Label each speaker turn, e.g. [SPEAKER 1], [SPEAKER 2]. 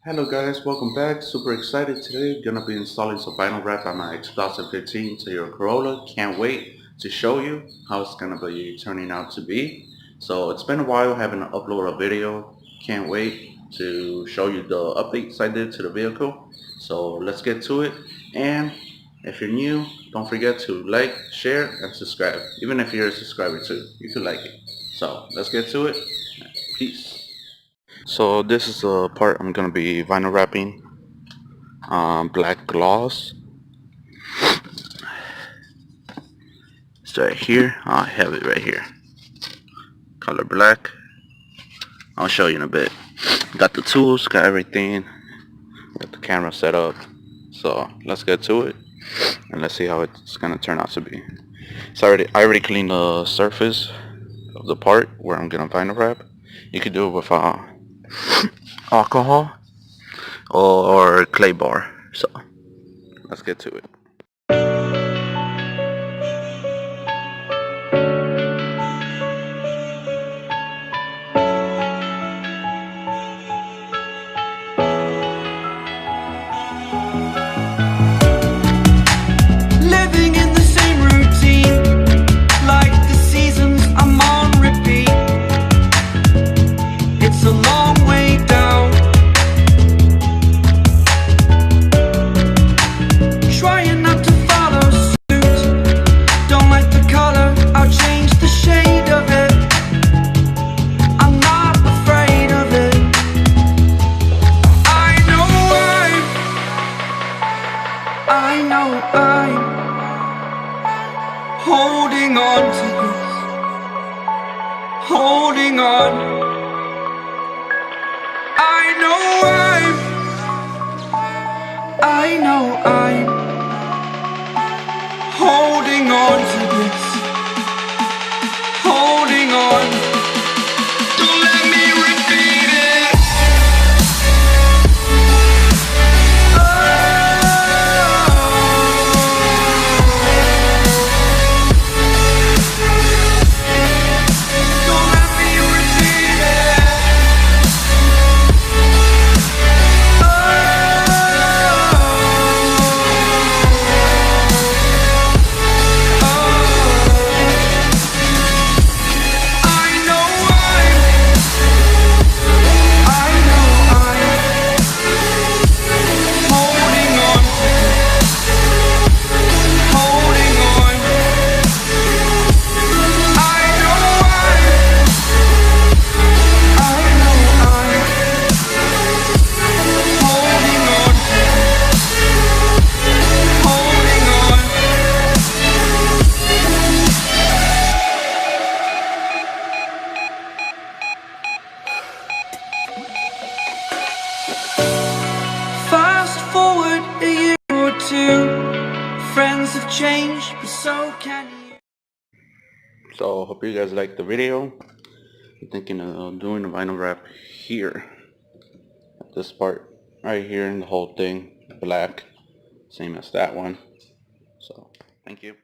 [SPEAKER 1] Hello guys, welcome back. Super excited today. Gonna be installing some vinyl wrap on my 2015 Toyota Corolla. Can't wait to show you how it's gonna be turning out to be. So it's been a while having to upload a video. Can't wait to show you the updates I did to the vehicle. So let's get to it. And if you're new, don't forget to like, share, and subscribe. Even if you're a subscriber too, you could like it. So let's get to it. Peace. So this is the part I'm gonna be vinyl wrapping. Black gloss. It's right here. I have it right here. Color black. I'll show you in a bit. Got the tools, got everything. Got the camera set up. So let's get to it and let's see how it's gonna turn out to be. I already cleaned the surface of the part where I'm gonna vinyl wrap. You could do it with alcohol or clay bar. So let's get to it.
[SPEAKER 2] Living in the same routine, like the seasons I'm on repeat. It's a long way down. Trying not to follow suit. Don't like the color, I'll change the shade of it. I'm not afraid of it. I know I'm holding on to this, holding on. I know I'm holding on to this, holding on. Don't let me repeat it. Don't let me repeat it. Fast forward a year or two, friends have changed, but so can you.
[SPEAKER 1] So hope you guys liked the video. I'm thinking of doing a vinyl wrap here. This part right here and the whole thing black, same as that one. So thank you.